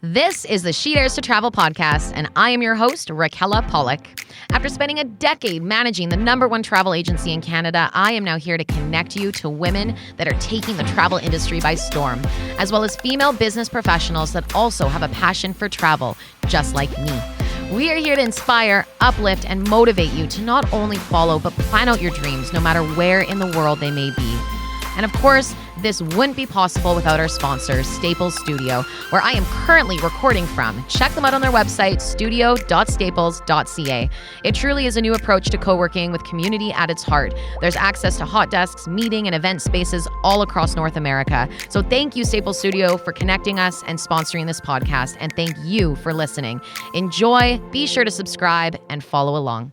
This is the She Dares to Travel podcast, and I am your host, Raquella Pollock. After spending a decade managing the #1 travel agency in Canada, I am now here to connect you to women that are taking the travel industry by storm, as well as female business professionals that also have a passion for travel, just like me. We are here to inspire, uplift, and motivate you to not only follow, but plan out your dreams, no matter where in the world they may be. And of course, this wouldn't be possible without our sponsor, Staples Studio, where I am currently recording from. Check them out on their website, studio.staples.ca. It truly is a new approach to co-working with community at its heart. There's access to hot desks, meeting, and event spaces all across North America. So thank you, Staples Studio, for connecting us and sponsoring this podcast. And thank you for listening. Enjoy, be sure to subscribe, and follow along.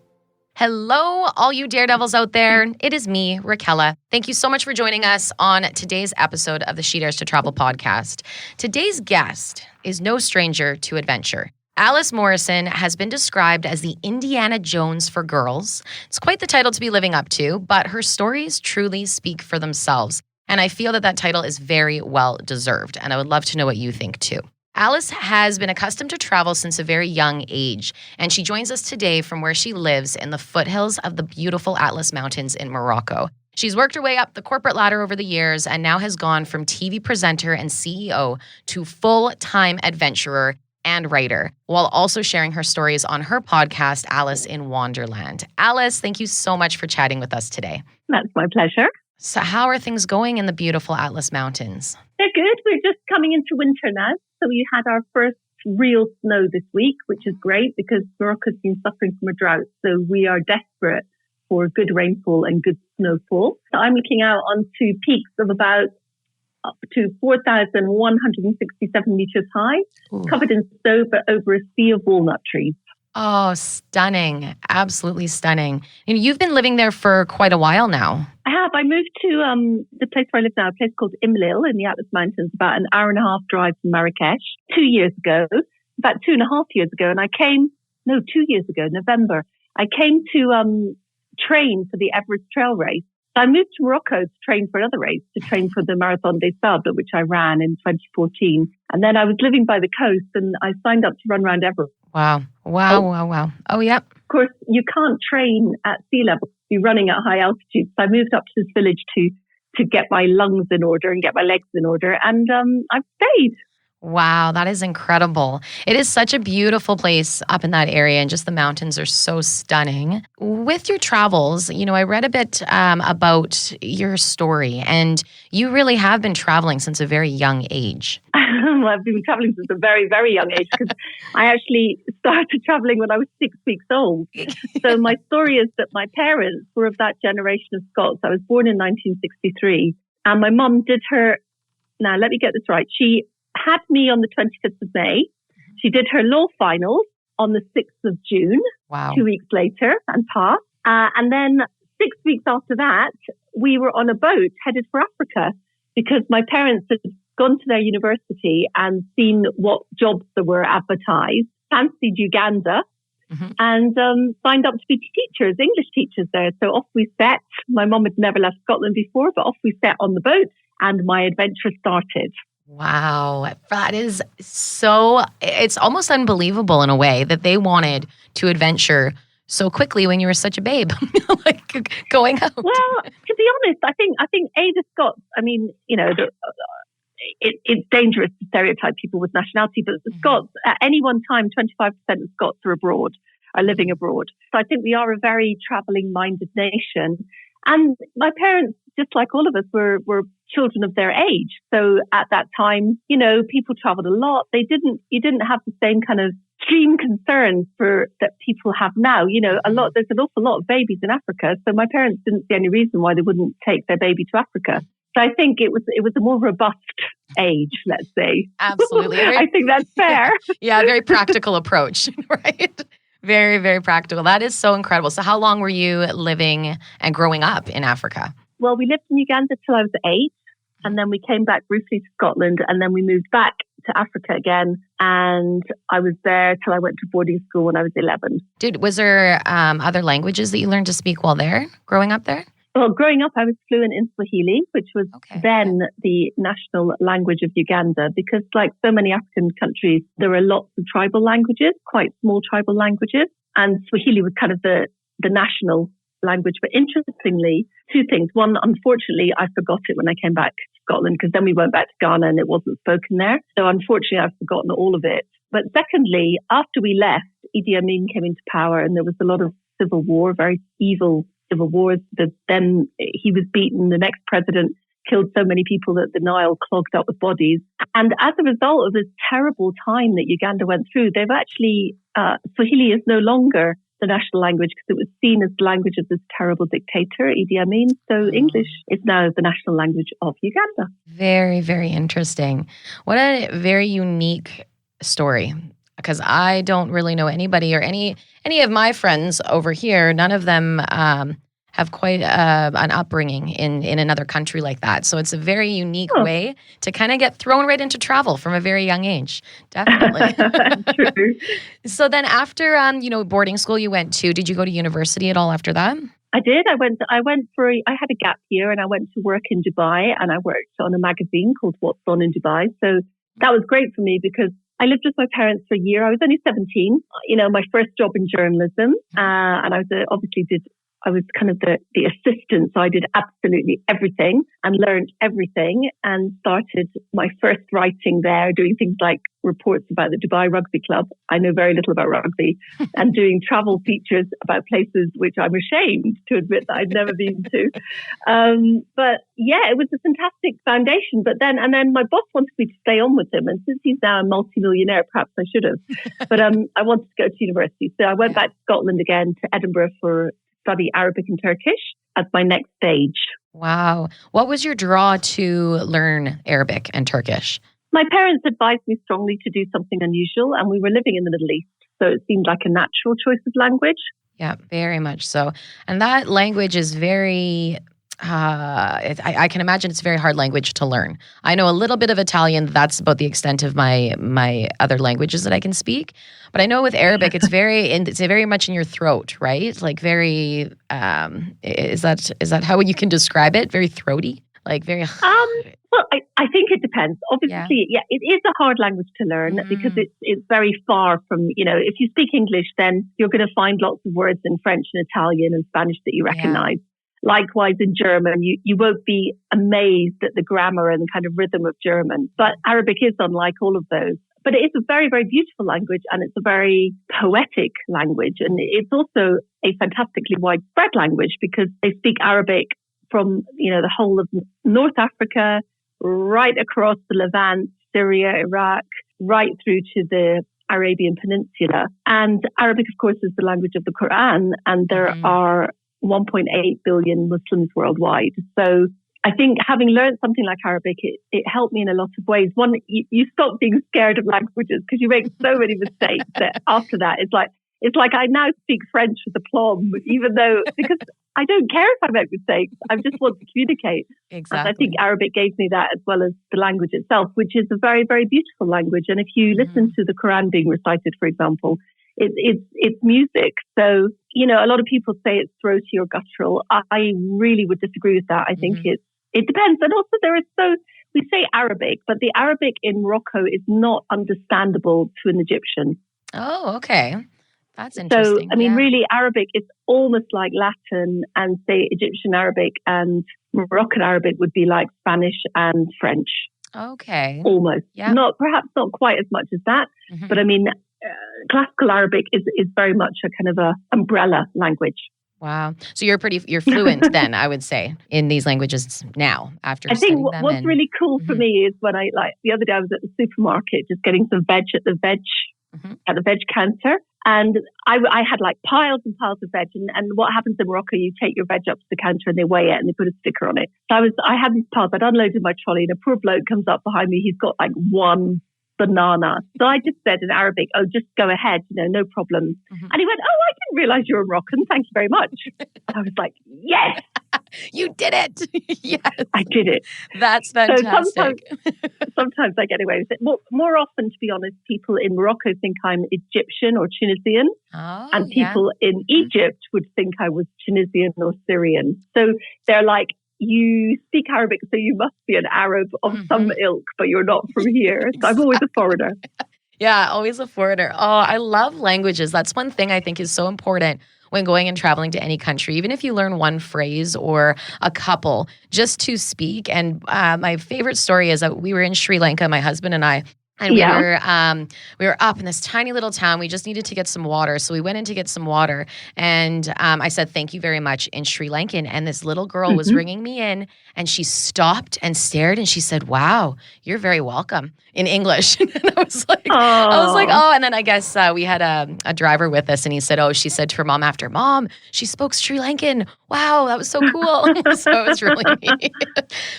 Hello, all you daredevils out there. It is me, Raquella. Thank you so much for joining us on today's episode of the She Dares to Travel podcast. Today's guest is no stranger to adventure. Alice Morrison has been described as the Indiana Jones for girls. It's quite the title to be living up to, but her stories truly speak for themselves. And I feel that that title is very well deserved. And I would love to know what you think too. Alice has been accustomed to travel since a very young age, and she joins us today from where she lives in the foothills of the beautiful Atlas Mountains in Morocco. She's worked her way up the corporate ladder over the years and now has gone from TV presenter and CEO to full-time adventurer and writer, while also sharing her stories on her podcast, Alice in Wonderland. Alice, thank you so much for chatting with us today. That's my pleasure. So how are things going in the beautiful Atlas Mountains? They're good. We're just coming into winter now. So we had our first real snow this week, which is great because Morocco's been suffering from a drought. So we are desperate for good rainfall and good snowfall. So I'm looking out onto peaks of about up to 4,167 meters high, covered in snow, but over a sea of walnut trees. Oh, stunning. Absolutely stunning. And you've been living there for quite a while now. I have. I moved to the place where I live now, a place called Imlil in the Atlas Mountains, about an hour and a half drive from Marrakesh, 2 years ago, about 2.5 years ago. And 2 years ago, November, I came to train for the Everest Trail Race. So I moved to Morocco to train for another race, to train for the Marathon des Sables, which I ran in 2014. And then I was living by the coast and I signed up to run around Everest. Wow. Oh, yep. Of course, you can't train at sea level. You're running at high altitude. So I moved up to this village to get my lungs in order and get my legs in order. And I've stayed. Wow, that is incredible. It is such a beautiful place up in that area, and just the mountains are so stunning. With your travels, I read a bit about your story, and you really have been traveling since a very young age. Well, I've been traveling since a very, very young age because I actually started traveling when I was 6 weeks old. So my story is that my parents were of that generation of Scots. I was born in 1963, and my mum did her, now let me get this right, she had me on the 25th of May. She did her law finals on the 6th of June, Wow. 2 weeks later, and passed. And then 6 weeks after that, we were on a boat headed for Africa because my parents had gone to their university and seen what jobs there were advertised, fancied Uganda, and signed up to be teachers, English teachers there. So off we set. My mum had never left Scotland before, but off we set on the boat and my adventure started. Wow, that is it's almost unbelievable in a way that they wanted to adventure so quickly when you were such a babe, like going out. Well, to be honest, I think the Scots, it's dangerous to stereotype people with nationality, but the Scots, at any one time, 25% of Scots are living abroad. So I think we are a very traveling-minded nation. And my parents, just like all of us, were children of their age. So at that time, people traveled a lot. You didn't have the same kind of extreme concerns that people have now. There's an awful lot of babies in Africa. So my parents didn't see any reason why they wouldn't take their baby to Africa. So I think it was a more robust age, let's say. Absolutely. I think that's fair. Yeah, a very practical approach, right? Very, very practical. That is so incredible. So how long were you living and growing up in Africa? Well, we lived in Uganda till I was 8, and then we came back briefly to Scotland, and then we moved back to Africa again, and I was there till I went to boarding school when I was 11. Was there other languages that you learned to speak while there, growing up there? Well, growing up, I was fluent in Swahili, which was then the national language of Uganda, because like so many African countries, there are lots of tribal languages, quite small tribal languages. And Swahili was kind of the national language. But interestingly, two things. One, unfortunately, I forgot it when I came back to Scotland, because then we went back to Ghana and it wasn't spoken there. So unfortunately, I've forgotten all of it. But secondly, after we left, Idi Amin came into power and there was a lot of civil war, very evil civil wars. Then he was beaten. The next president killed so many people that the Nile clogged up with bodies. And as a result of this terrible time that Uganda went through, they've actually, Swahili is no longer the national language because it was seen as the language of this terrible dictator, Idi Amin. So English is now the national language of Uganda. Very, very interesting. What a very unique story. Because I don't really know anybody or any of my friends over here. None of them have quite an upbringing in another country like that. So it's a very unique way to kind of get thrown right into travel from a very young age. Definitely. True. So then after boarding school you went to, did you go to university at all after that? I did. I had a gap year and I went to work in Dubai, and I worked on a magazine called What's On in Dubai. So that was great for me because I lived with my parents for a year. I was only 17, my first job in journalism. And I was kind of the assistant. So I did absolutely everything and learned everything and started my first writing there, doing things like reports about the Dubai Rugby Club. I know very little about rugby, and doing travel features about places which I'm ashamed to admit that I'd never been to. But yeah, it was a fantastic foundation. But then my boss wanted me to stay on with him. And since he's now a multimillionaire, perhaps I should have. But I wanted to go to university. So I went back to Scotland again, to Edinburgh, for study Arabic and Turkish as my next stage. Wow. What was your draw to learn Arabic and Turkish? My parents advised me strongly to do something unusual, and we were living in the Middle East, so it seemed like a natural choice of language. Yeah, very much so. And that language is very, I can imagine it's a very hard language to learn. I know a little bit of Italian. That's about the extent of my other languages that I can speak. But I know with Arabic, it's very much in your throat, right? Like very, is that how you can describe it? Very throaty? Like very... Well, I think it depends. Obviously, yeah, it is a hard language to learn because it's very far from, if you speak English, then you're going to find lots of words in French and Italian and Spanish that you recognize. Yeah. Likewise, in German, you won't be amazed at the grammar and kind of rhythm of German. But Arabic is unlike all of those. But it is a very, very beautiful language, and it's a very poetic language. And it's also a fantastically widespread language because they speak Arabic from, the whole of North Africa, right across the Levant, Syria, Iraq, right through to the Arabian Peninsula. And Arabic, of course, is the language of the Quran, and there are 1.8 billion Muslims worldwide. So I think having learned something like Arabic, it helped me in a lot of ways. One, you stop being scared of languages because you make so many mistakes that after that, it's like I now speak French with aplomb, because I don't care if I make mistakes. I just want to communicate. Exactly. And I think Arabic gave me that, as well as the language itself, which is a very, very beautiful language. And if you listen to the Quran being recited, for example, it's music. So, a lot of people say it's throaty or guttural. I really would disagree with that. I think it depends. And also we say Arabic, but the Arabic in Morocco is not understandable to an Egyptian. Oh, okay. That's interesting. So, really, Arabic is almost like Latin, and say Egyptian Arabic and Moroccan Arabic would be like Spanish and French. Okay. Almost. Yeah. Perhaps not quite as much as that, but classical Arabic is very much a kind of a umbrella language. Wow. So you're fluent then, I would say, in these languages now after studying them. I think what's really cool for me is when the other day I was at the supermarket just getting some veg at the veg counter. And I had like piles and piles of veg. And what happens in Morocco, you take your veg up to the counter and they weigh it and they put a sticker on it. So I had these piles, I'd unloaded my trolley, and a poor bloke comes up behind me. He's got like one banana. So I just said in Arabic, "Oh, just go ahead, no problem." And he went, "Oh, I didn't realize you were Moroccan. Thank you very much." And I was like, yes, You did it. Yes. I did it. That's So fantastic. sometimes I get away with it. More often, to be honest, people in Morocco think I'm Egyptian or Tunisian. Oh, And yeah. people in Egypt would think I was Tunisian or Syrian. So they're like, you speak Arabic, so you must be an Arab of some ilk, but you're not from here. So I'm always a foreigner. Yeah, always a foreigner. Oh, I love languages. That's one thing I think is so important when going and traveling to any country, even if you learn one phrase or a couple, just to speak. And my favorite story is that we were in Sri Lanka, my husband and I. And we were up in this tiny little town. We just needed to get some water. So we went in to get some water. And I said, thank you very much in Sri Lankan. And this little girl was ringing me in and she stopped and stared and she said, wow, you're very welcome in English. And I was like, oh. And then I guess we had a driver with us and he said, oh, she said to her mom after, Mom, she spoke Sri Lankan. Wow, that was so cool. So it was really neat.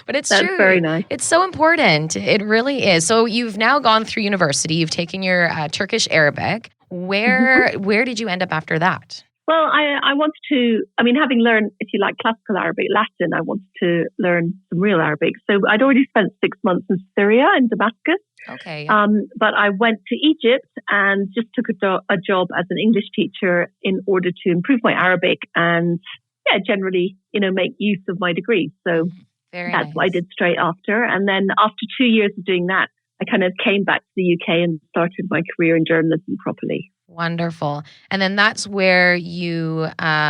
But it's That's true. very nice. It's so important. It really is. So you've now gone through university. You've taken your Turkish Arabic. Where did you end up after that? Well, I wanted to, having learned, if you like, classical Arabic, Latin, I wanted to learn some real Arabic. So I'd already spent 6 months in Syria, in Damascus. Okay. But I went to Egypt and just took a job as an English teacher in order to improve my Arabic and, generally, make use of my degree. So that's what I did straight after. And then after 2 years of doing that, I kind of came back to the UK and started my career in journalism properly. Wonderful. And then that's where you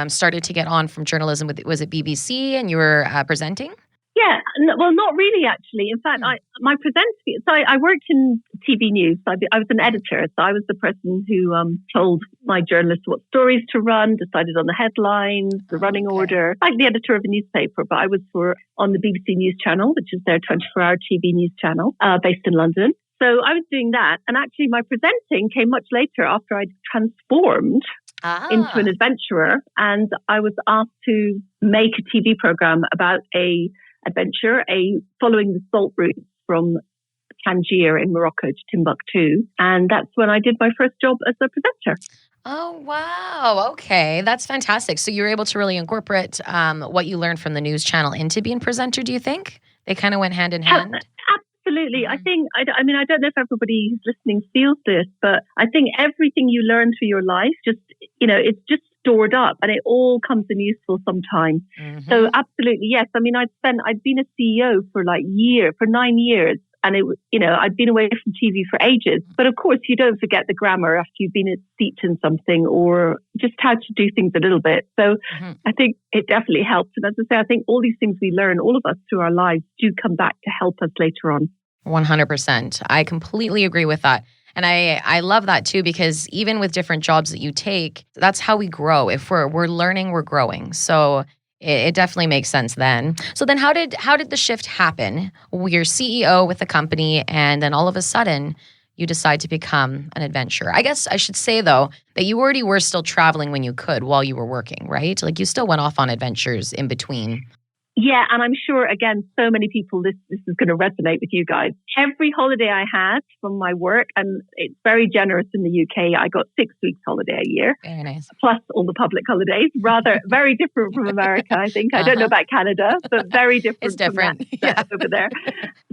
started to get on from journalism. Was it BBC and you were presenting? Yeah, well, not really, actually. In fact, I worked in TV news. I was an editor, so I was the person who told my journalists what stories to run, decided on the headlines, the running order, like the editor of a newspaper. But I was on the BBC News Channel, which is their 24-hour TV news channel based in London. So I was doing that. And actually, my presenting came much later after I'd transformed into an adventurer. And I was asked to make a TV program about a adventure, following the salt route from Tangier in Morocco to Timbuktu. And that's when I did my first job as a presenter. Oh, wow. Okay. That's fantastic. So you were able to really incorporate what you learned from the news channel into being presenter, do you think? They kind of went hand in hand? Absolutely. I think, I don't know if everybody who's listening feels this, but I think everything you learn through your life, it's just stored up and it all comes in useful sometime. So absolutely, yes. I'd been a CEO for 9 years and I'd been away from TV for ages. But of course, you don't forget the grammar after you've been steeped in something or just how to do things a little bit. So I think it definitely helps. And as I say, I think all these things we learn, all of us through our lives, do come back to help us later on. 100%. I completely agree with that. And I love that too, because even with different jobs that you take, that's how we grow. If we're learning, we're growing. So it definitely makes sense then. So then how did the shift happen? You're CEO with the company and then all of a sudden you decide to become an adventurer. I guess I should say though, that you already were still traveling when you could while you were working, right? Like you still went off on adventures in between. Yeah, and I'm sure, again, so many people, this is going to resonate with you guys. Every holiday I had from my work, and it's very generous in the UK, I got 6 weeks holiday a year. Very nice. Plus all the public holidays, rather very different from America, I think. I don't know about Canada, but very different. It's different. From that over there.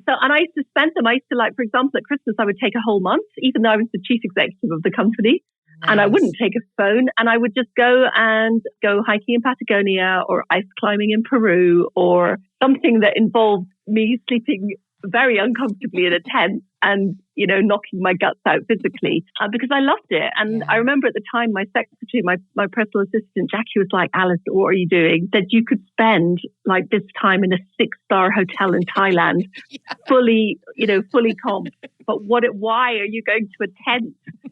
So, and I used to spend them. I used to, for example, at Christmas, I would take a whole month, even though I was the chief executive of the company. Nice. And I wouldn't take a phone and I would just go hiking in Patagonia or ice climbing in Peru or something that involved me sleeping very uncomfortably in a tent and, knocking my guts out physically because I loved it. And I remember at the time, my secretary, my personal assistant, Jackie, was like, Alice, what are you doing? That you could spend this time in a 6-star hotel in Thailand, fully comped. But why are you going to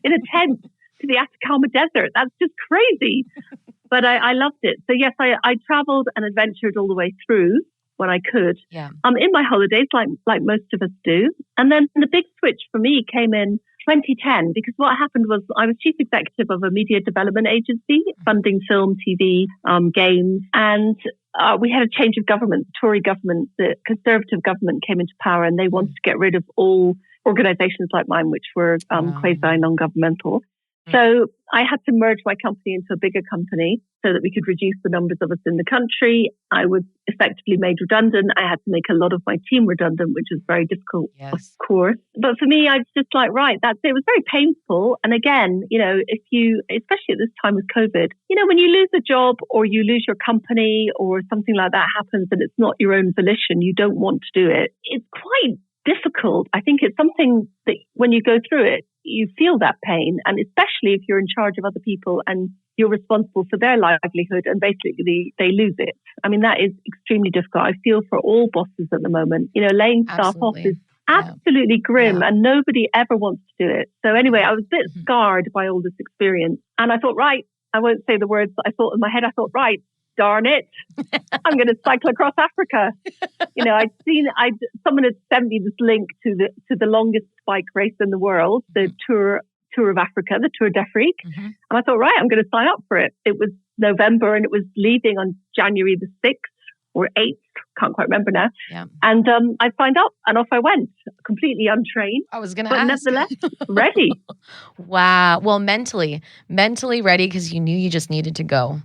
in a tent? To the Atacama Desert. That's just crazy. But I loved it. So yes, I traveled and adventured all the way through when I could. Yeah. In my holidays, like most of us do. And then the big switch for me came in 2010 because what happened was I was chief executive of a media development agency funding film, TV, games. And we had a change of government, the Tory government, the Conservative government came into power and they wanted to get rid of all organizations like mine, which were quasi non-governmental. So I had to merge my company into a bigger company so that we could reduce the numbers of us in the country. I was effectively made redundant. I had to make a lot of my team redundant, which was very difficult, of course. But for me, I was just like, right, that's it. It was very painful. And again, if you, especially at this time with COVID, when you lose a job or you lose your company or something like that happens and it's not your own volition, you don't want to do it. It's quite difficult. I think it's something that when you go through it, you feel that pain. And especially if you're in charge of other people and you're responsible for their livelihood and basically they lose it. I mean, that is extremely difficult. I feel for all bosses at the moment. Laying staff off is absolutely grim and nobody ever wants to do it. So anyway, I was a bit scarred by all this experience. And I thought, right, I won't say the words that I thought in my head. I thought, right, darn it, I'm going to cycle across Africa. Someone had sent me this link to the longest bike race in the world, the Tour of Africa, the Tour d'Afrique. And I thought, right, I'm going to sign up for it. It was November and it was leaving on January the 6th or 8th. Can't quite remember now. Yeah. And I signed up and off I went, completely untrained. I was going to ask. But nevertheless, ready. Wow. Well, mentally ready because you knew you just needed to go.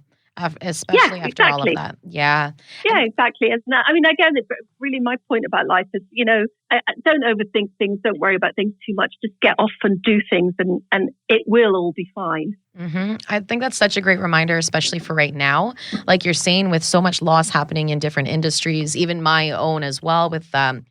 Especially after all of that. Yeah. Yeah, exactly. And again, really my point about life is, don't overthink things. Don't worry about things too much. Just get off and do things and it will all be fine. I think that's such a great reminder, especially for right now. Like you're saying, with so much loss happening in different industries, even my own as well with, a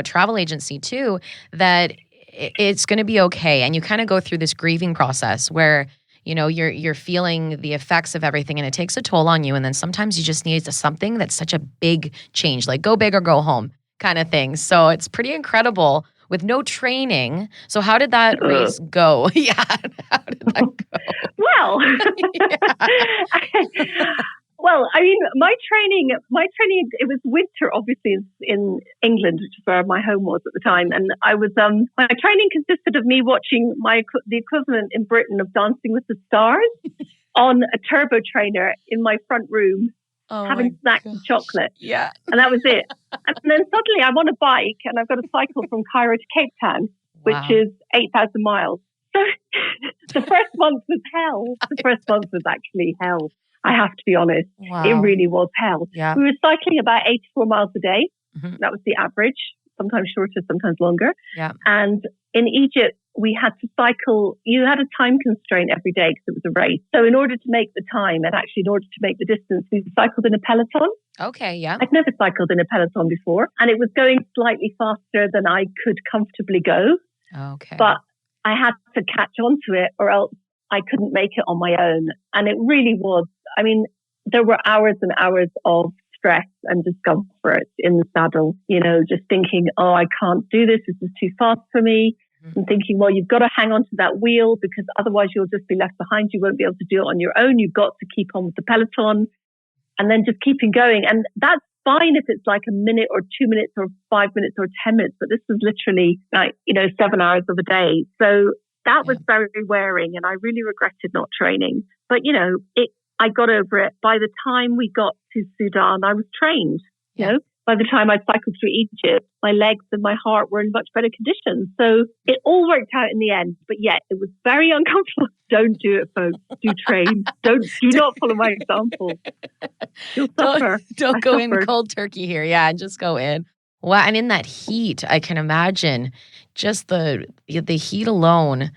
travel agency too, that it's going to be okay. And you kind of go through this grieving process where you're feeling the effects of everything and it takes a toll on you. And then sometimes you just need something that's such a big change, like go big or go home kind of thing. So it's pretty incredible with no training. So how did that race go? Yeah. How did that go? Well, Well, my training, it was winter, obviously, in England, which is where my home was at the time. And I was, my training consisted of me watching the equivalent in Britain of Dancing with the Stars on a turbo trainer in my front room, having snacks and chocolate. Yeah. And that was it. And then suddenly I'm on a bike and I've got to cycle from Cairo to Capetown, which is 8,000 miles. So the first month was hell. The first month was actually hell. I have to be honest. Wow. It really was hell. Yeah. We were cycling about 84 miles a day. Mm-hmm. That was the average, sometimes shorter, sometimes longer. Yeah. And in Egypt, we had to cycle. You had a time constraint every day because it was a race. So in order to make the time and actually in order to make the distance, we cycled in a peloton. Okay, yeah. I'd never cycled in a peloton before. And it was going slightly faster than I could comfortably go. Okay. But I had to catch on to it or else I couldn't make it on my own. And it really was, there were hours and hours of stress and discomfort in the saddle, just thinking, oh, I can't do this. This is too fast for me. Mm-hmm. And thinking, well, you've got to hang on to that wheel because otherwise you'll just be left behind. You won't be able to do it on your own. You've got to keep on with the peloton and then just keeping going. And that's fine if it's like a minute or 2 minutes or 5 minutes or 10 minutes, but this was literally 7 hours of a day. So that was very wearing and I really regretted not training. But, I got over it. By the time we got to Sudan, I was trained. By the time I cycled through Egypt, my legs and my heart were in much better condition. So it all worked out in the end. But yet it was very uncomfortable. Don't do it, folks. Do train. Do not follow my example. You'll suffer. Don't go in cold turkey here. Yeah, just go in. Wow, and in that heat, I can imagine just the heat alone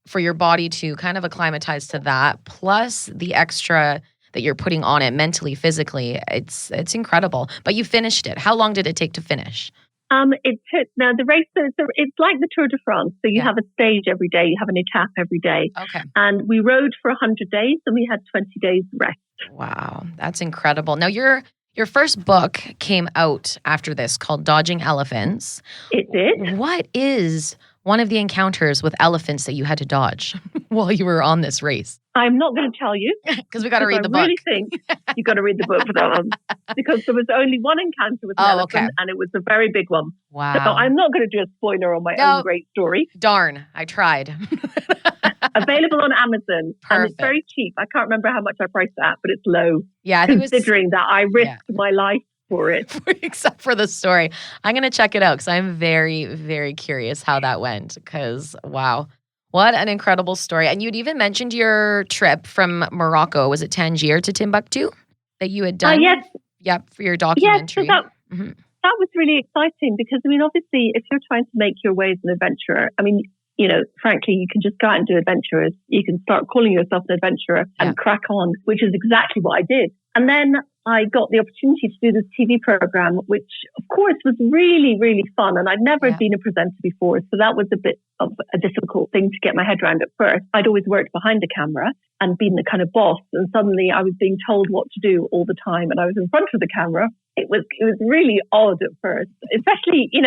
for your body to kind of acclimatize to that, plus the extra that you're putting on it mentally, physically, it's incredible. But you finished it. How long did it take to finish? It took, now the race, it's like the Tour de France. So you have a stage every day, you have an étape every day. Okay. And we rode for 100 days and we had 20 days rest. Wow, that's incredible. Now your first book came out after this called Dodging Elephants. It did. What is one of the encounters with elephants that you had to dodge while you were on this race? I'm not going to tell you. Because we got to read the book. I really think you got to read the book for that one. Because there was only one encounter with an elephant and it was a very big one. Wow. So I'm not going to do a spoiler on my own great story. Darn, I tried. Available on Amazon. Perfect. And it's very cheap. I can't remember how much I priced it at, but it's low. Yeah, I think considering that I risked my life for it. Except for the story. I'm going to check it out because I'm very, very curious how that went because, wow. What an incredible story. And you'd even mentioned your trip from Morocco. Was it Tangier to Timbuktu that you had done? Yes. Yep, for your Yes, so documentary. Mhm. that was really exciting because, I mean, obviously, if you're trying to make your way as an adventurer, I mean, frankly, you can just go out and do adventures. You can start calling yourself an adventurer and crack on, which is exactly what I did. And then I got the opportunity to do this TV program, which, of course, was really, really fun. And I'd never been a presenter before. So that was a bit of a difficult thing to get my head around at first. I'd always worked behind the camera and been the kind of boss. And suddenly I was being told what to do all the time. And I was in front of the camera. It was really odd at first, especially, you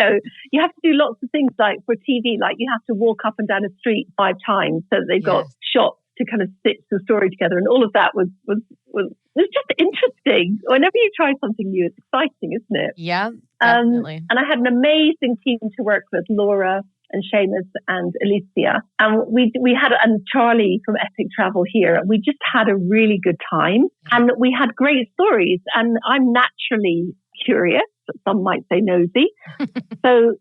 have to do lots of things like for TV, like you have to walk up and down a street 5 times so that they've got shots to kind of stitch the story together. And all of that was just interesting. Whenever you try something new, it's exciting, isn't it? Yeah, definitely. And I had an amazing team to work with, Laura and Seamus and Alicia. And we had, and Charlie from Epic Travel here. We just had a really good time and we had great stories. And I'm naturally curious, some might say nosy. So,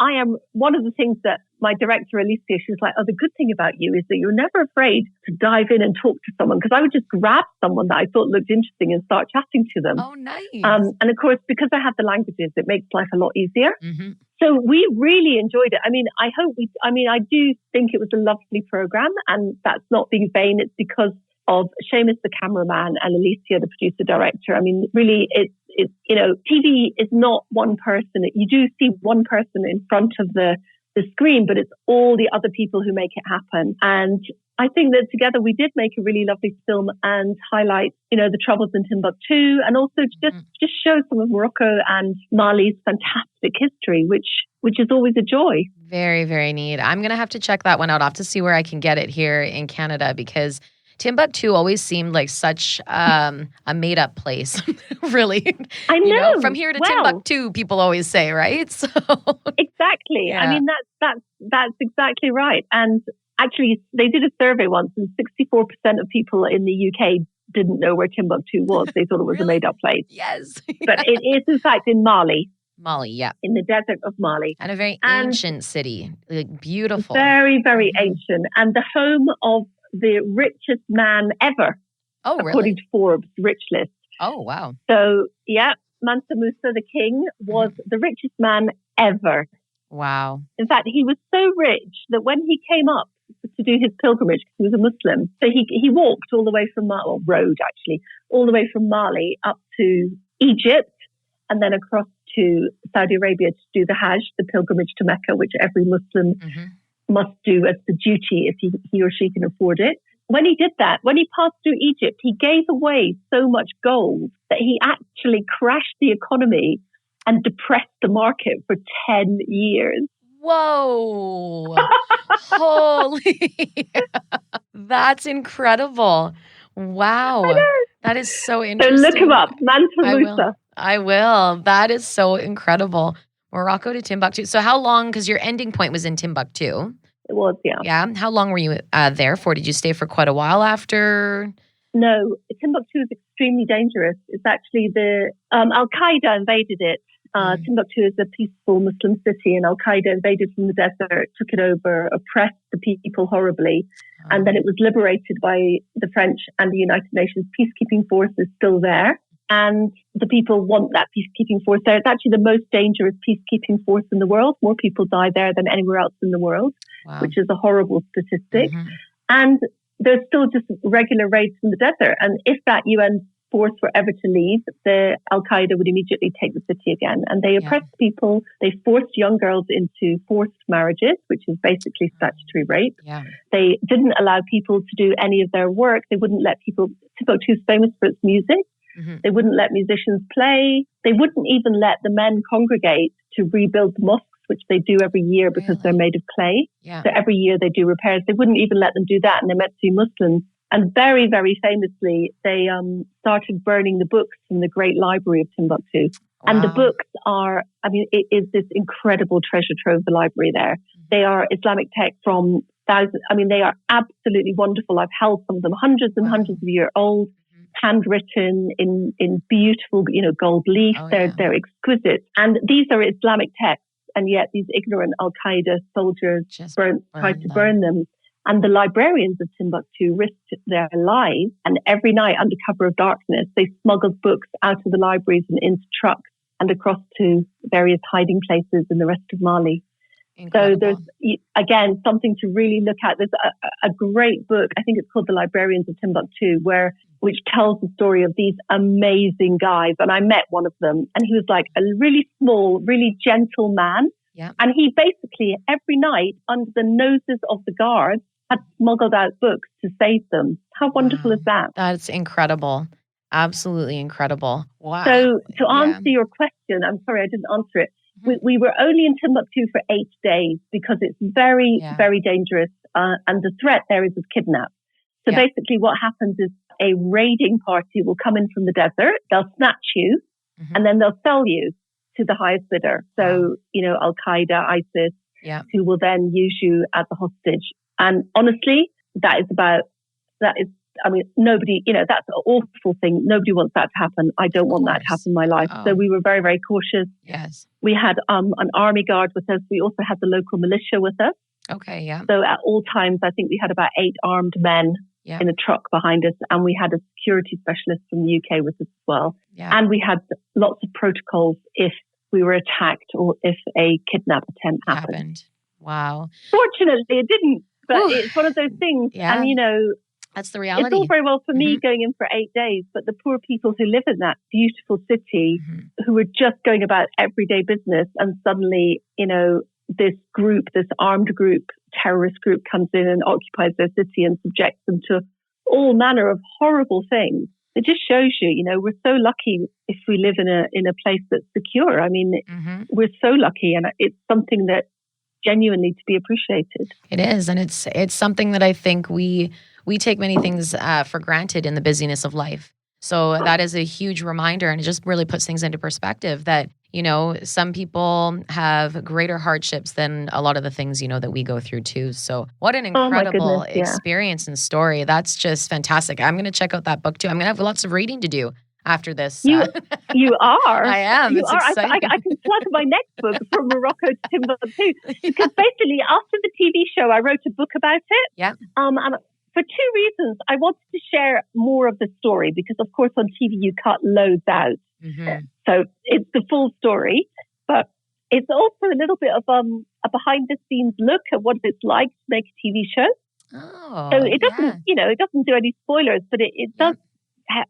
I am one of the things that my director, Alicia, she's like, the good thing about you is that you're never afraid to dive in and talk to someone. Because I would just grab someone that I thought looked interesting and start chatting to them. Oh, nice. And of course, because I have the languages, it makes life a lot easier. Mm-hmm. So we really enjoyed it. I mean, I do think it was a lovely program, and that's not being vain. It's because of Seamus, the cameraman, and Alicia, the producer director. I mean, really, it's TV is not one person. You do see one person in front of the screen, but it's all the other people who make it happen. And I think that together we did make a really lovely film and highlight, the troubles in Timbuktu, and also just show some of Morocco and Mali's fantastic history, which is always a joy. Very, very neat. I'm going to have to check that one out. I'll have to see where I can get it here in Canada, because Timbuktu always seemed like such a made-up place, really. I know. From here to Timbuktu, people always say, right? So exactly. Yeah. I mean, that's exactly right. And actually, they did a survey once, and 64% of people in the UK didn't know where Timbuktu was. They thought it was a made-up place. Yes. But it is, in fact, in Mali. Mali, yeah. In the desert of Mali. And a very ancient city. Like, beautiful. Very, very ancient. And the home of the richest man ever. Oh, really? According to Forbes' rich list. Oh, wow. So, Mansa Musa, the king, was the richest man ever. Wow. In fact, he was so rich that when he came up to do his pilgrimage, because he was a Muslim, so he walked all the way from Mali, or rode actually, all the way from Mali up to Egypt, and then across to Saudi Arabia to do the Hajj, the pilgrimage to Mecca, which every Muslim must do as the duty if he or she can afford it. When he did that, when he passed through Egypt, he gave away so much gold that he actually crashed the economy and depressed the market for 10 years. Whoa. Holy. That's incredible. Wow. That is so interesting. So look him up, Mansa Musa. I will. That is so incredible. Morocco to Timbuktu. So how long, because your ending point was in Timbuktu. It was, yeah. Yeah. How long were you there for? Did you stay for quite a while after? No, Timbuktu is extremely dangerous. It's actually the Al-Qaeda invaded it. Timbuktu is a peaceful Muslim city, and Al-Qaeda invaded from the desert, took it over, oppressed the people horribly, and then it was liberated by the French and the United Nations peacekeeping force is still there. And the people want that peacekeeping force there. It's actually the most dangerous peacekeeping force in the world. More people die there than anywhere else in the world, which is a horrible statistic. And there's still just regular raids from the desert. And if that UN force were ever to leave, the Al-Qaeda would immediately take the city again. And they oppressed people. They forced young girls into forced marriages, which is basically statutory rape. They didn't allow people to do any of their work. They wouldn't let people. Timbuktu is famous for its music. They wouldn't let musicians play. They wouldn't even let the men congregate to rebuild the mosques, which they do every year because they're made of clay. So every year they do repairs. They wouldn't even let them do that, and they're meant to be Muslims. And very, very famously, they started burning the books from the great library of Timbuktu. And the books are, it is this incredible treasure trove, the library there. They are Islamic texts from thousands. They are absolutely wonderful. I've held some of them, hundreds and hundreds of years old. Handwritten in beautiful, gold leaf. They're exquisite. And these are Islamic texts and yet these ignorant Al-Qaeda soldiers Just tried to burn them. And the librarians of Timbuktu risked their lives, and every night, under cover of darkness, they smuggled books out of the libraries and into trucks and across to various hiding places in the rest of Mali. Incredible. So there's, again, something to really look at. There's a great book, I think it's called The Librarians of Timbuktu, which tells the story of these amazing guys. And I met one of them, and he was like a really small, really gentle man. Yeah. And he basically, every night, under the noses of the guards, had smuggled out books to save them. How wonderful is that? That's incredible. Absolutely incredible. Wow. So to answer your question, I'm sorry I didn't answer it. We were only in Timbuktu for 8 days because it's very, very dangerous. And the threat there is of kidnap. So basically what happens is a raiding party will come in from the desert. They'll snatch you and then they'll sell you to the highest bidder. So, Al-Qaeda, ISIS, who will then use you as a hostage. And honestly, nobody, that's an awful thing. Nobody wants that to happen. I don't want that to happen in my life. So we were very, very cautious. Yes. We had an army guard with us. We also had the local militia with us. Okay, yeah. So at all times, I think we had about 8 armed men in a truck behind us. And we had a security specialist from the UK with us as well. Yeah. And we had lots of protocols if we were attacked or if a kidnap attempt happened. Wow. Fortunately, it didn't. But it's one of those things. Yeah. And, that's the reality. It's all very well for me going in for 8 days, but the poor people who live in that beautiful city who were just going about everyday business, and suddenly, this armed group, terrorist group comes in and occupies their city and subjects them to all manner of horrible things. It just shows you, we're so lucky if we live in a place that's secure. I mean, we're so lucky, and it's something that genuinely to be appreciated. It is, and it's something that I think we take many things for granted in the busyness of life. So that is a huge reminder, and it just really puts things into perspective that, some people have greater hardships than a lot of the things, that we go through too. So what an incredible experience and story. That's just fantastic. I'm going to check out that book too. I'm going to have lots of reading to do after this. You are. I am. You are. I can plug my next book, From Morocco to Timbuktu, because basically after the TV show, I wrote a book about it. Yeah. And for 2 reasons. I wanted to share more of the story because, of course, on TV you cut loads out. So it's the full story, but it's also a little bit of a behind-the-scenes look at what it's like to make a TV show. Oh, so it doesn't, it doesn't do any spoilers, but it does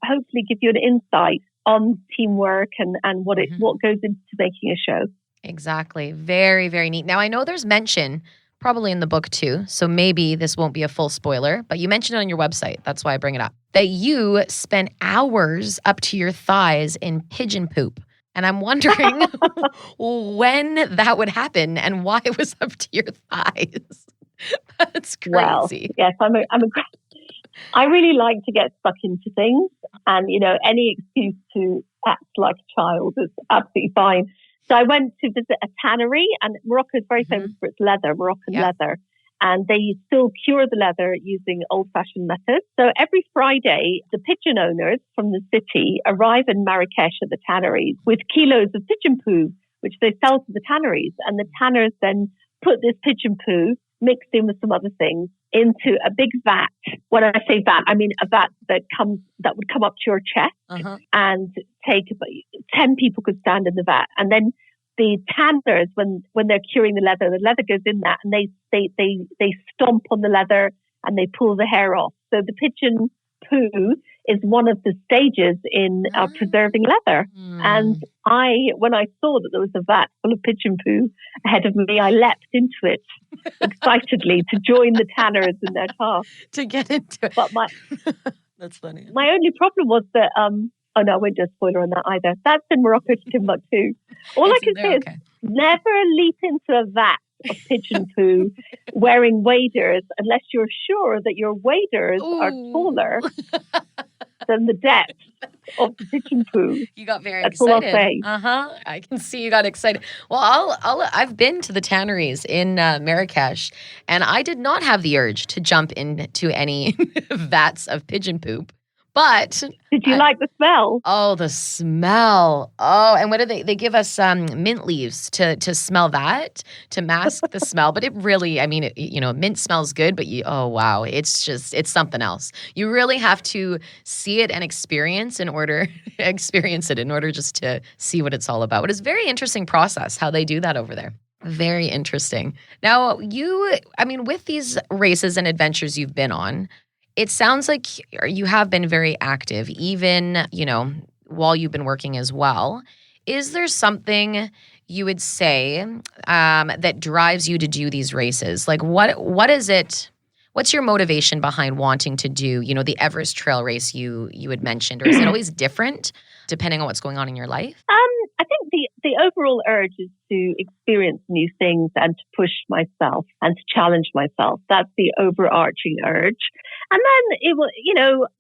hopefully give you an insight on teamwork and what goes into making a show. Exactly. Very, very neat. Now, I know there's mention probably in the book too, so maybe this won't be a full spoiler, but you mentioned it on your website. That's why I bring it up. That you spent hours up to your thighs in pigeon poop. And I'm wondering when that would happen and why it was up to your thighs. That's crazy. Well, yes, I really like to get stuck into things, and any excuse to act like a child is absolutely fine. So I went to visit a tannery, and Morocco is very famous for its leather, Moroccan leather, and they still cure the leather using old-fashioned methods. So every Friday, the pigeon owners from the city arrive in Marrakesh at the tanneries with kilos of pigeon poo, which they sell to the tanneries, and the tanners then put this pigeon poo mixed in with some other things into a big vat. When I say vat, I mean a vat that would come up to your chest and take 10 people could stand in the vat. And then the tanners, when they're curing the leather goes in that, and they stomp on the leather and they pull the hair off. So the pigeon poo is one of the stages in preserving leather. And when I saw that there was a vat full of pigeon poo ahead of me, I leapt into it excitedly to join the tanners in their task. To get into it. But that's funny. My only problem was that, oh no, I won't do a spoiler on that either. That's in Morocco to Timbuktu. All I can say is never leap into a vat of pigeon poo wearing waders unless you're sure that your waders are taller than the depth of the pigeon poo. You got very That's excited. All I'll say. I can see you got excited. Well, I've been to the tanneries in Marrakesh, and I did not have the urge to jump into any vats of pigeon poop. But Did you like the smell? oh, the smell. Oh, and what do they give us mint leaves to smell that, to mask the smell. But it really, I mean, mint smells good, but oh wow, it's something else. You really have to see it and experience it in order just to see what it's all about. But it's a very interesting process how they do that over there. Very interesting. Now, with these races and adventures you've been on, it sounds like you have been very active, even, while you've been working as well. Is there something you would say that drives you to do these races? Like, what is it? What's your motivation behind wanting to do, the Everest Trail race you had mentioned? Or is it always different depending on what's going on in your life? I think the overall urge is to experience new things and to push myself and to challenge myself. That's the overarching urge. And then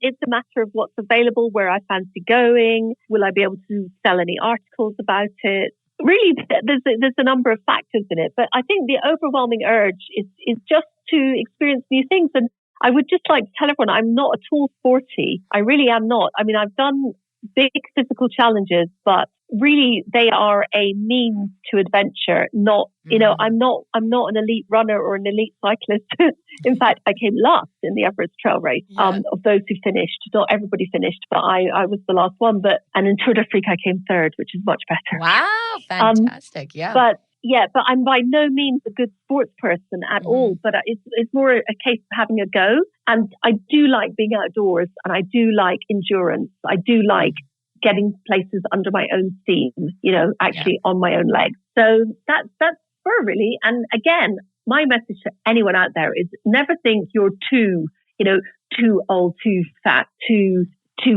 it's a matter of what's available, where I fancy going. Will I be able to sell any articles about it? Really, there's a number of factors in it. But I think the overwhelming urge is just to experience new things. And I would just like to tell everyone, I'm not at all sporty. I really am not. I mean, I've done big physical challenges, but really they are a means to adventure. Not, I'm not an elite runner or an elite cyclist. In fact, I came last in the Everest Trail race of those who finished. Not everybody finished, but I was the last one. And in Tour d'Afrique, I came third, which is much better. Wow, fantastic! But I'm by no means a good sports person at all. But it's more a case of having a go. And I do like being outdoors, and I do like endurance. I do like getting places under my own steam, on my own legs. So that's spur really. And again, my message to anyone out there is never think you're too old, too fat, too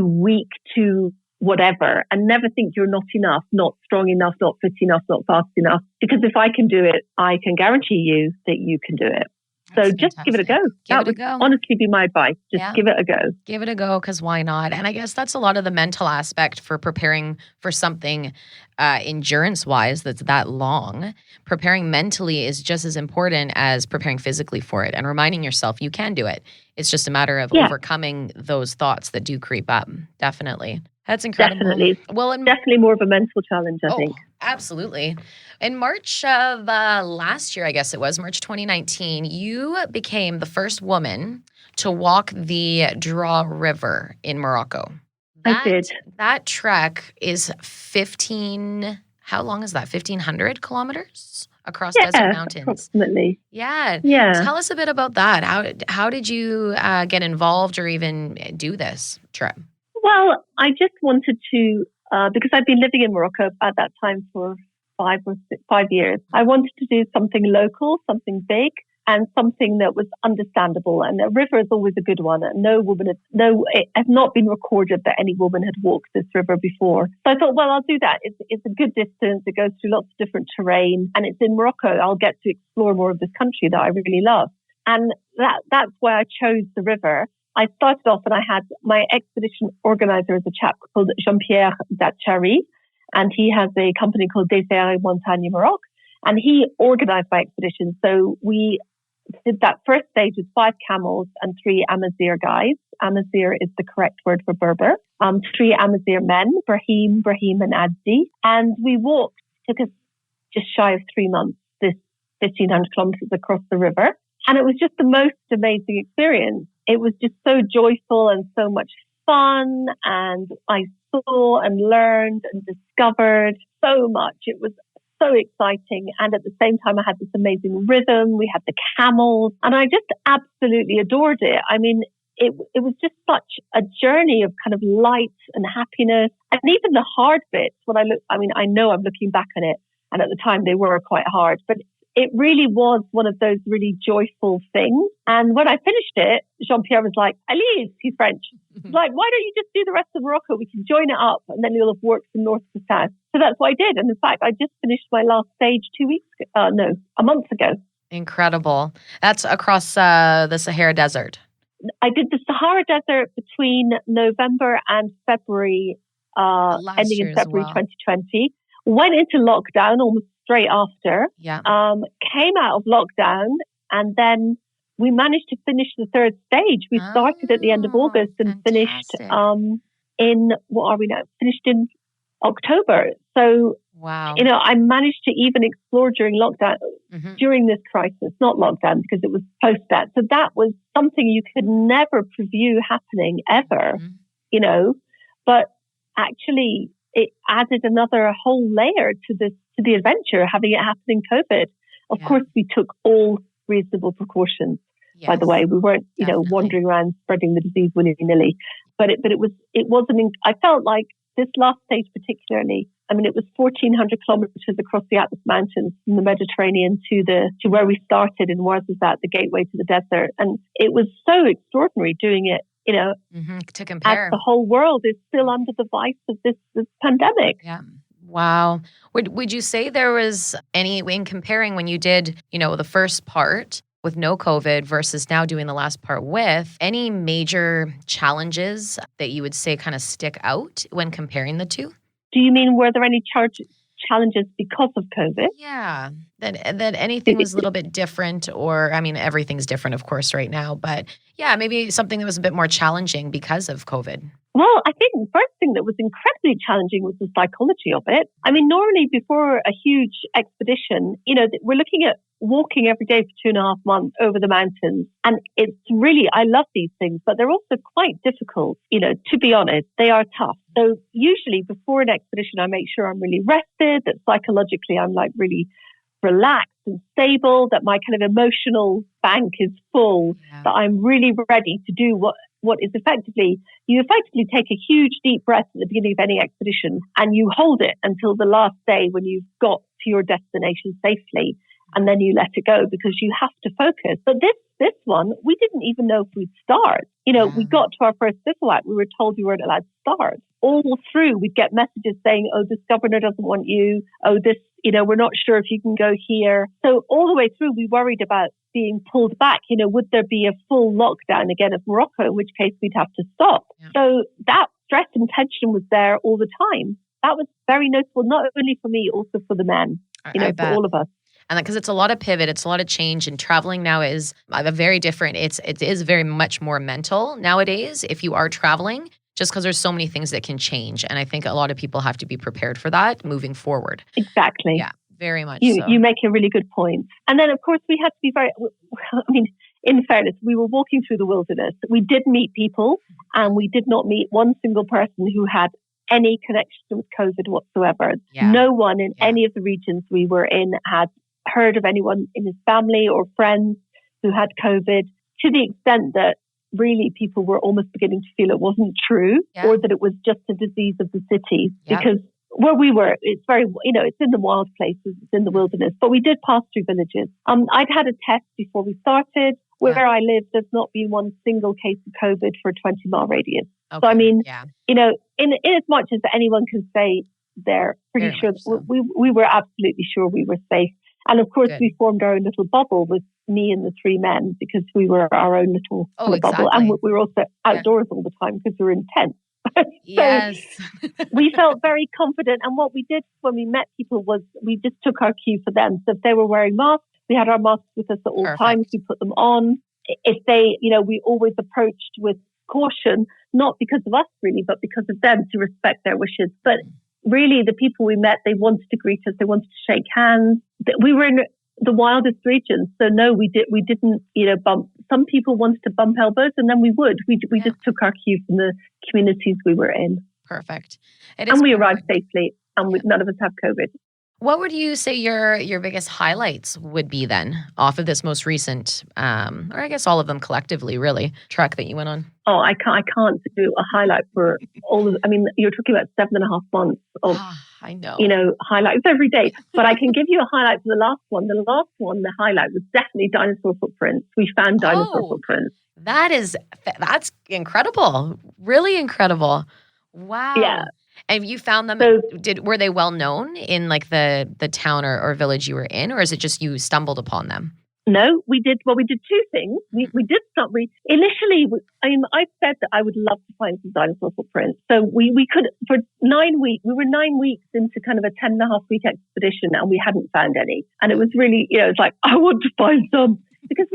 weak, too whatever, and never think you're not enough, not strong enough, not fit enough, not fast enough. Because if I can do it, I can guarantee you that you can do it. So just give it a go. That would honestly be my advice. Just give it a go. Give it a go, because why not? And I guess that's a lot of the mental aspect for preparing for something endurance-wise that's that long. Preparing mentally is just as important as preparing physically for it and reminding yourself you can do it. It's just a matter of overcoming those thoughts that do creep up. Definitely. That's incredible. Definitely. Well, definitely more of a mental challenge, I think. Absolutely. In March of last year, I guess it was, March 2019, you became the first woman to walk the Draw River in Morocco. I did. That trek is how long is that? 1,500 kilometers across desert mountains? Approximately. Yeah. Tell us a bit about that. How did you get involved or even do this trip? Well, I just wanted to, because I'd been living in Morocco at that time for 5 years. I wanted to do something local, something big, and something that was understandable. And a river is always a good one. And it has not been recorded that any woman had walked this river before. So I thought, well, I'll do that. It's a good distance. It goes through lots of different terrain, and it's in Morocco. I'll get to explore more of this country that I really love. And that's why I chose the river. I started off and I had my expedition organizer as a chap called Jean-Pierre Datchari, and he has a company called Désert et Montagne Maroc, and he organized my expedition. So we did that first stage with 5 camels and 3 Amazigh guides. Amazigh is the correct word for Berber. 3 Amazigh men, Brahim, and Adzi. And we walked, took us just shy of 3 months, this 1,500 kilometers across the river. And it was just the most amazing experience. It was just so joyful and so much fun. And I saw and learned and discovered so much. It was so exciting. And at the same time, I had this amazing rhythm. We had the camels, and I just absolutely adored it. I mean, it was just such a journey of kind of light and happiness. And even the hard bits, I know I'm looking back on it, and at the time they were quite hard, but it really was one of those really joyful things. And when I finished it, Jean-Pierre was like, Elise, he's French. He's like, why don't you just do the rest of Morocco? We can join it up, and then you'll have worked from north to south. So that's what I did. And in fact, I just finished my last stage a month ago. Incredible. That's across the Sahara Desert. I did the Sahara Desert between November and February, ending in February 2020. Went into lockdown almost straight after. Yeah. Came out of lockdown, and then we managed to finish the third stage. We started at the end of August and finished in, what are we now? Finished in October. So, wow. I managed to even explore during lockdown, during this crisis, not lockdown because it was post that. So that was something you could never preview happening ever, but actually it added another whole layer to the adventure, having it happen in COVID. Of course, we took all reasonable precautions. Yes, by the way, we weren't, wandering around spreading the disease willy-nilly. But it wasn't. I felt like this last stage particularly. I mean, it was 1,400 kilometers across the Atlas Mountains from the Mediterranean to where we started in Morrison, the gateway to the desert, and it was so extraordinary doing it. To compare, as the whole world is still under the vice of this pandemic. Yeah. Wow. Would you say there was any, in comparing when you did, the first part with no COVID versus now doing the last part with, any major challenges that you would say kind of stick out when comparing the two? Do you mean, were there any challenges because of COVID? Yeah, that anything was a little bit different, or, I mean, everything's different, of course, right now, but yeah, maybe something that was a bit more challenging because of COVID. Well, I think the first thing that was incredibly challenging was the psychology of it. I mean, normally before a huge expedition, we're looking at walking every day for 2.5 months over the mountains. And it's really, I love these things, but they're also quite difficult. To be honest, they are tough. So usually before an expedition, I make sure I'm really rested, that psychologically I'm like really relaxed and stable, that my kind of emotional bank is full, that I'm really ready to do what is effectively, you effectively take a huge deep breath at the beginning of any expedition and you hold it until the last day when you've got to your destination safely, and then you let it go because you have to focus. But this one, we didn't even know if we'd start. We got to our first bivouac, we were told we weren't allowed to start. All through, we'd get messages saying, oh, this governor doesn't want you. Oh, this, we're not sure if you can go here. So all the way through, we worried about being pulled back. Would there be a full lockdown again of Morocco, in which case we'd have to stop. Yeah. So that stress and tension was there all the time. That was very noticeable, not only for me, also for the men, for all of us. And because it's a lot of pivot, it's a lot of change, and traveling now is a very different, it is very much more mental nowadays if you are traveling, just because there's so many things that can change. And I think a lot of people have to be prepared for that moving forward. Exactly. Yeah, very much so. You make a really good point. And then, of course, we had to be in fairness, we were walking through the wilderness. We did meet people, and we did not meet one single person who had any connection with COVID whatsoever. Yeah. No one in any of the regions we were in had heard of anyone in his family or friends who had COVID, to the extent that really people were almost beginning to feel it wasn't true, or that it was just a disease of the cities. Because where we were, it's very, it's in the wild places, it's in the wilderness, but we did pass through villages. I'd had a test before we started. Where I live, there's not been one single case of COVID for a 20-mile radius. Okay. So, I mean, in as much as anyone can say they're pretty very sure, so. we were absolutely sure we were safe. And of course, we formed our own little bubble with me and the 3 men because we were our own little bubble. And we were also outdoors all the time because we were in tents. Yes. We felt very confident. And what we did when we met people was we just took our cue for them. So if they were wearing masks, we had our masks with us at all times. We put them on. If they, we always approached with caution, not because of us really, but because of them, to respect their wishes. But really, the people we met, they wanted to greet us. They wanted to shake hands. We were in the wildest regions, so no, we didn't, bump. Some people wanted to bump elbows, and then we would. We just took our cue from the communities we were in. Perfect. And we arrived safely, and none of us have COVID. What would you say your biggest highlights would be then off of this most recent, or I guess all of them collectively, really, trek that you went on? Oh, I can't do a highlight for all of. I mean, you're talking about 7.5 months of, I know, highlights every day. But I can give you a highlight for the last one. The last one, the highlight was definitely dinosaur footprints. We found dinosaur footprints. That's incredible. Really incredible. Wow. Yeah. And you found them, were they well known in like the town or village you were in, or is it just you stumbled upon them? No, we did 2 things. We did something. Initially, I said that I would love to find some dinosaur footprints. So we could, for 9 weeks, we were 9 weeks into kind of a 10.5-week expedition and we hadn't found any. And it was really, it's like, I want to find some. Because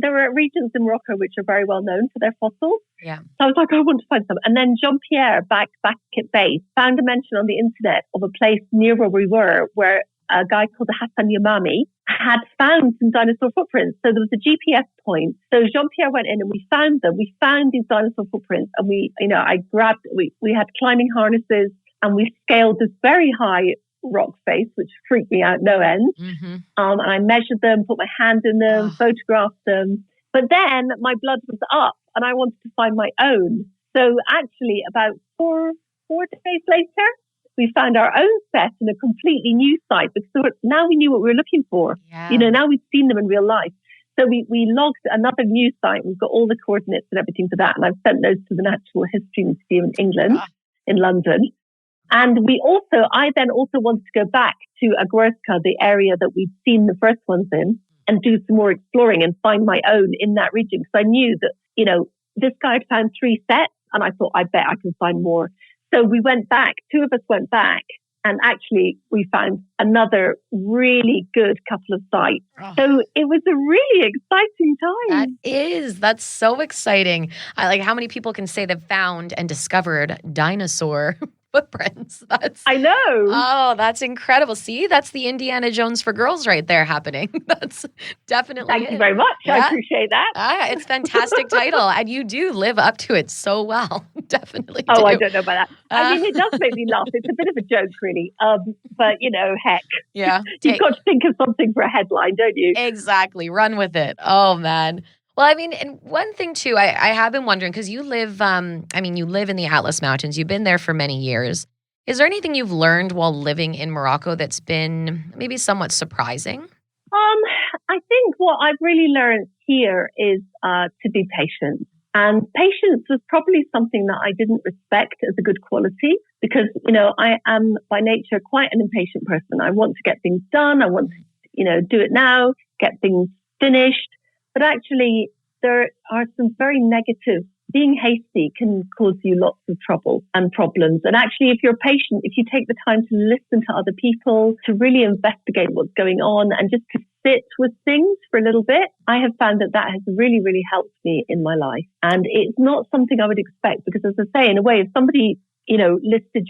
there are regions in Morocco which are very well known for their fossils. Yeah. So I was like, I want to find some. And then Jean-Pierre, back at base, found a mention on the internet of a place near where we were, where a guy called Hassan Yamami had found some dinosaur footprints. So there was a GPS point. So Jean-Pierre went in and we found them. We found these dinosaur footprints, and we had climbing harnesses, and we scaled this very high rock face, which freaked me out no end. Mm-hmm. And I measured them, put my hand in them, photographed them. But then my blood was up and I wanted to find my own. So actually about four days later, we found our own set in a completely new site, because now we knew what we were looking for. Yeah. Now we'd seen them in real life. So we logged another new site. We've got all the coordinates and everything for that. And I've sent those to the Natural History Museum in England, in London. And I then also wanted to go back to Agorska, the area that we'd seen the first ones in, and do some more exploring and find my own in that region. Because I knew that, this guy had found 3 sets, and I thought, I bet I can find more. So we went back, 2 of us went back, and actually we found another really good couple of sites. Oh. So it was a really exciting time. That's so exciting. I like how many people can say they've found and discovered dinosaur footprints. I know. Oh, that's incredible. See, that's the Indiana Jones for girls right there happening. That's definitely Thank you very much. Yeah. I appreciate that. It's a fantastic title, and you do live up to it so well. Definitely do. Oh, I don't know about that. I mean, it does make me laugh. It's a bit of a joke, really. But, heck. Yeah. You've got to think of something for a headline, don't you? Exactly. Run with it. Oh, man. Well, I mean, and one thing too, I have been wondering, because you live, you live in the Atlas Mountains. You've been there for many years. Is there anything you've learned while living in Morocco that's been maybe somewhat surprising? I think what I've really learned here is to be patient. And patience was probably something that I didn't respect as a good quality, because, I am by nature quite an impatient person. I want to get things done. I want to, do it now, get things finished. But actually, there are some very negative. Being hasty can cause you lots of trouble and problems. And actually, if you're patient, if you take the time to listen to other people, to really investigate what's going on, and just to sit with things for a little bit, I have found that has really, really helped me in my life. And it's not something I would expect, because, as I say, in a way, if somebody, listed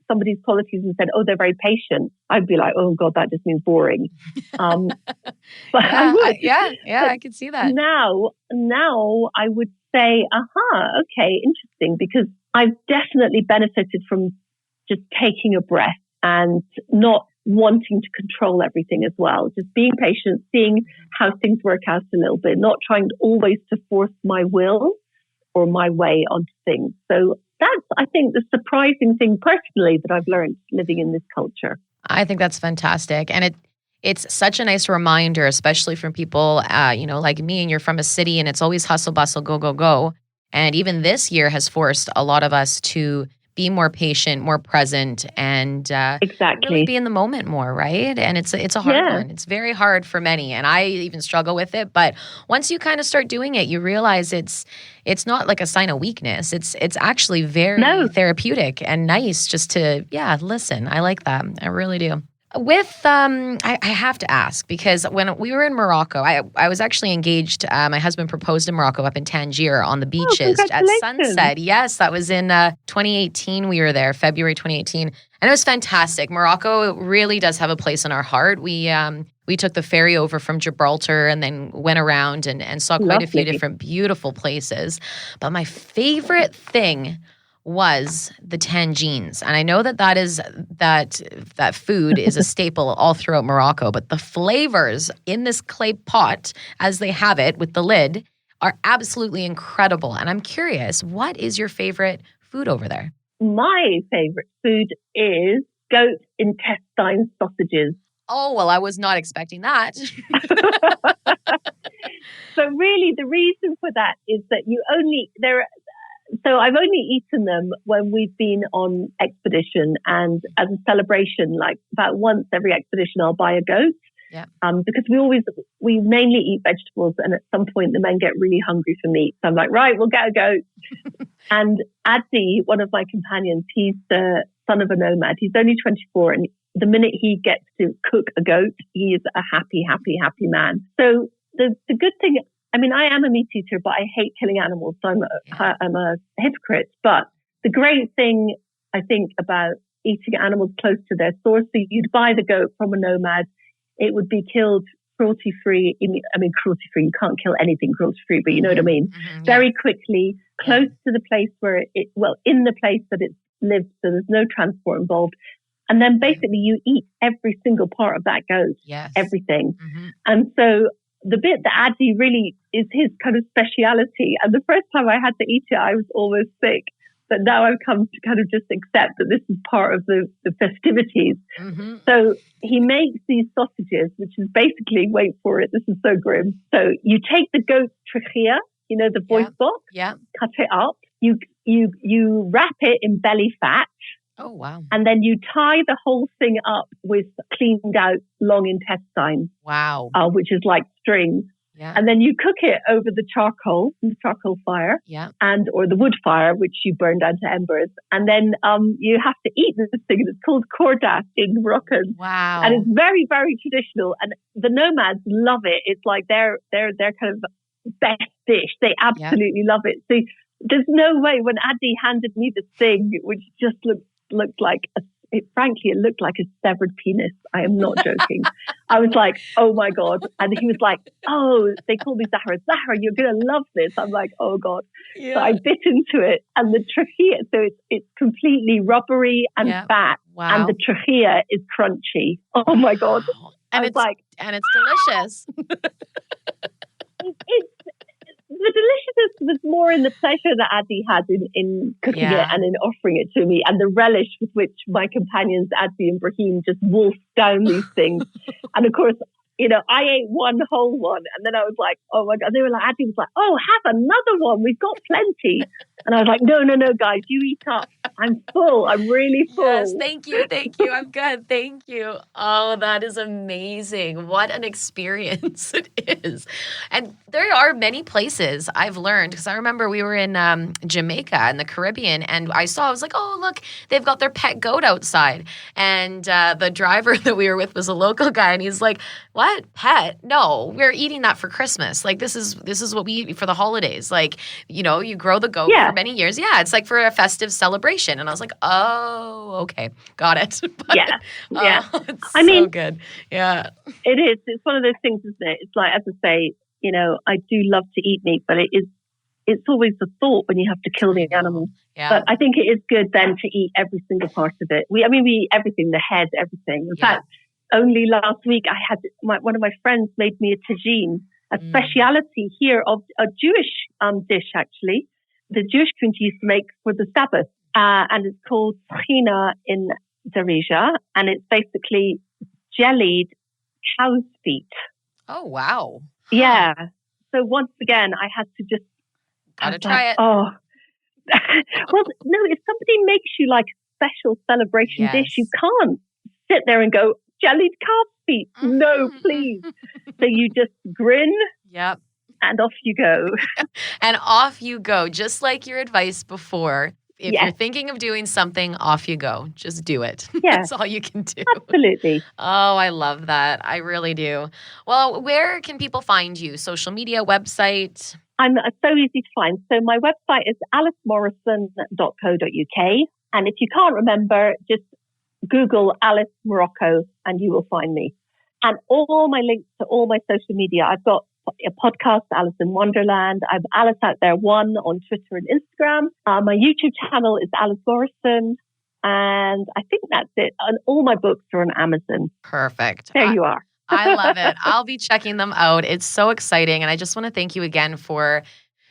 somebody's qualities and said, oh, they're very patient, I'd be like, oh God, that just means boring. But I would. I could see that. Now I would say, okay, interesting, because I've definitely benefited from just taking a breath and not wanting to control everything as well. Just being patient, seeing how things work out a little bit, not trying always to force my will or my way onto things. So that's, I think, the surprising thing personally that I've learned living in this culture. I think that's fantastic. And it's such a nice reminder, especially from people, like me, and you're from a city and it's always hustle, bustle, go, go, go. And even this year has forced a lot of us to be more patient, more present, and really be in the moment more, right? And it's a hard one. It's very hard for many, and I even struggle with it. But once you kind of start doing it, you realize it's not like a sign of weakness. It's actually very therapeutic and nice just to listen. I like that. I really do. With, I have to ask, because when we were in Morocco, I was actually engaged. My husband proposed in Morocco up in Tangier on the beaches at sunset. Yes, that was in 2018. We were there, February 2018. And it was fantastic. Morocco really does have a place in our heart. We took the ferry over from Gibraltar and then went around and saw quite a few different beautiful places. But my favorite thing was the tangines. And I know that food is a staple all throughout Morocco, but the flavors in this clay pot, as they have it with the lid, are absolutely incredible. And I'm curious, what is your favorite food over there? My favorite food is goat intestine sausages. Oh, well, I was not expecting that. So really, the reason for that is that So I've only eaten them when we've been on expedition, and as a celebration, like about once every expedition, I'll buy a goat. Yeah. Because we mainly eat vegetables, and at some point the men get really hungry for meat. So I'm like, right, we'll get a goat. And Adi, one of my companions, he's the son of a nomad. He's only 24, and the minute he gets to cook a goat, he is a happy, happy, happy man. So the good thing I mean, I am a meat eater, but I hate killing animals. So I'm a hypocrite. But the great thing, I think, about eating animals close to their source, so you'd buy the goat from a nomad, it would be killed cruelty-free. I mean, cruelty-free, you can't kill anything cruelty-free, but you know what I mean? Mm-hmm, Very quickly, close to the place where in the place that it lives, so there's no transport involved. And then basically you eat every single part of that goat, everything. Mm-hmm. And so the bit that Addy really is his kind of speciality. And the first time I had to eat it, I was almost sick. But now I've come to kind of just accept that this is part of the festivities. Mm-hmm. So he makes these sausages, which is basically, wait for it, this is so grim. So you take the goat's trachea, you know, the voice box, cut it up. You wrap it in belly fat. Oh, wow. And then you tie the whole thing up with cleaned out long intestine. Wow. Which is like string. Yeah. And then you cook it over the charcoal fire, or the wood fire, which you burn down to embers. And then you have to eat this thing. It's called kordat in Moroccan. Wow. And it's very, very traditional. And the nomads love it. It's like their kind of best dish. They absolutely love it. So there's no way when Addy handed me this thing, which just looked like it looked like a severed penis. I am not joking. I was like, oh my God. And he was like, oh, they call me Zahra. Zahra, you're going to love this. I'm like, oh God. Yeah. So I bit into it and the trachea, so it's completely rubbery and fat. Wow. And the trachea is crunchy. Oh my God. And it's delicious. The deliciousness was more in the pleasure that Addy had in cooking it and in offering it to me, and the relish with which my companions, Addy and Brahim, just wolfed down these things. And of course, you know, I ate one whole one, and then I was like, oh my God. They were like, Addy was like, oh, have another one. We've got plenty. And I was like, no, guys, you eat up. I'm full. I'm really full. Yes, thank you. I'm good. Thank you. Oh, that is amazing. What an experience it is. And there are many places I've learned, because I remember we were in Jamaica in the Caribbean, and I was like, oh, look, they've got their pet goat outside. And the driver that we were with was a local guy, and he's like, what? Pet? No, we're eating that for Christmas. Like, this is what we eat for the holidays. Like, you know, you grow the goat for many years. Yeah, it's like for a festive celebration. And I was like, oh, okay, got it. But, it's so good. Yeah. It is. It's one of those things, isn't it? It's like, as I say, you know, I do love to eat meat, but it's always the thought when you have to kill the animal. Yeah. But I think it is good then to eat every single part of it. We eat everything, the head, everything. In fact, only last week I had one of my friends made me a tagine, a speciality here of a Jewish dish, actually. The Jewish community used to make for the Sabbath, and it's called tahina in Darija, and it's basically jellied cow's feet. Oh, wow. Yeah. So once again, I had to just... Gotta try it. Oh. Well, no, if somebody makes you like a special celebration dish, you can't sit there and go, jellied calf feet. No, please. So you just grin. Yep. And off you go. And off you go. Just like your advice before. If you're thinking of doing something, off you go. Just do it. Yeah. That's all you can do. Absolutely. Oh, I love that. I really do. Well, where can people find you? Social media, website? I'm so easy to find. So my website is alicemorrison.co.uk. And if you can't remember, just Google Alice Morocco and you will find me. And all my links to all my social media, I've got a podcast, Alice in Wonderland. I'm Alice Out There One on Twitter and Instagram. My YouTube channel is Alice Morrison. And I think that's it. And all my books are on Amazon. Perfect. There you are. I love it. I'll be checking them out. It's so exciting. And I just want to thank you again for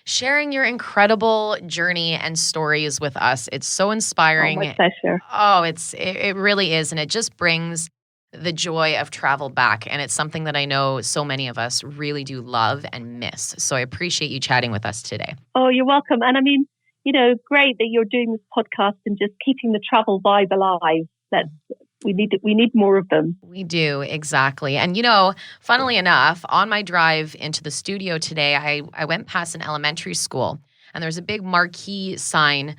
sharing your incredible journey and stories with us. It's so inspiring. Oh, my pleasure. Oh, it really is. And it just brings the joy of travel back. And it's something that I know so many of us really do love and miss. So I appreciate you chatting with us today. Oh, you're welcome. And I mean, you know, great that you're doing this podcast and just keeping the travel vibe alive. We need more of them. We do, exactly. And, you know, funnily enough, on my drive into the studio today, I went past an elementary school, and there's a big marquee sign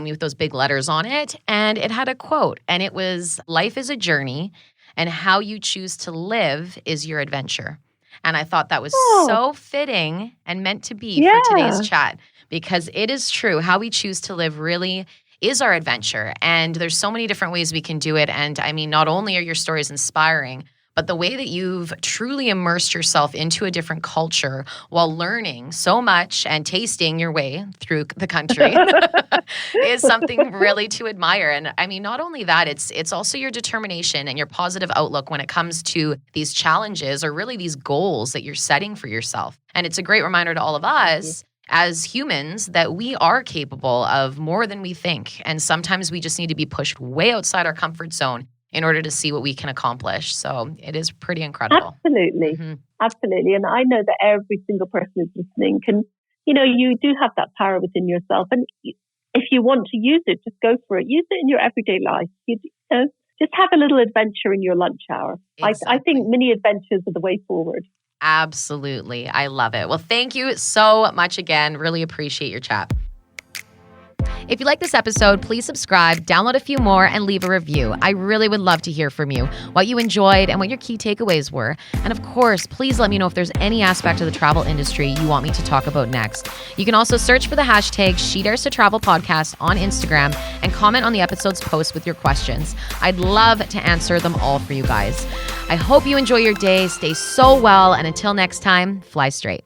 with those big letters on it. And it had a quote, and it was, "Life is a journey, and how you choose to live is your adventure." And I thought that was so fitting and meant to be Yeah. for today's chat, because it is true. How we choose to live really is our adventure. And there's so many different ways we can do it. And I mean, not only are your stories inspiring, but the way that you've truly immersed yourself into a different culture while learning so much and tasting your way through the country is something really to admire. And I mean, not only that, it's also your determination and your positive outlook when it comes to these challenges or really these goals that you're setting for yourself. And it's a great reminder to all of us as humans that we are capable of more than we think. And sometimes we just need to be pushed way outside our comfort zone in order to see what we can accomplish. So it is pretty incredible. Absolutely. Absolutely. And I know that every single person who's listening can, you do have that power within yourself. And if you want to use it, just go for it. Use it in your everyday life. Just have a little adventure in your lunch hour. Exactly. I think mini adventures are the way forward. Absolutely. I love it. Well, thank you so much again. Really appreciate your chat. If you like this episode, please subscribe, download a few more, and leave a review. I really would love to hear from you, what you enjoyed and what your key takeaways were. And of course, please let me know if there's any aspect of the travel industry you want me to talk about next. You can also search for the hashtag She Dares to Travel Podcast on Instagram and comment on the episode's post with your questions. I'd love to answer them all for you guys. I hope you enjoy your day, stay so well, and until next time, fly straight.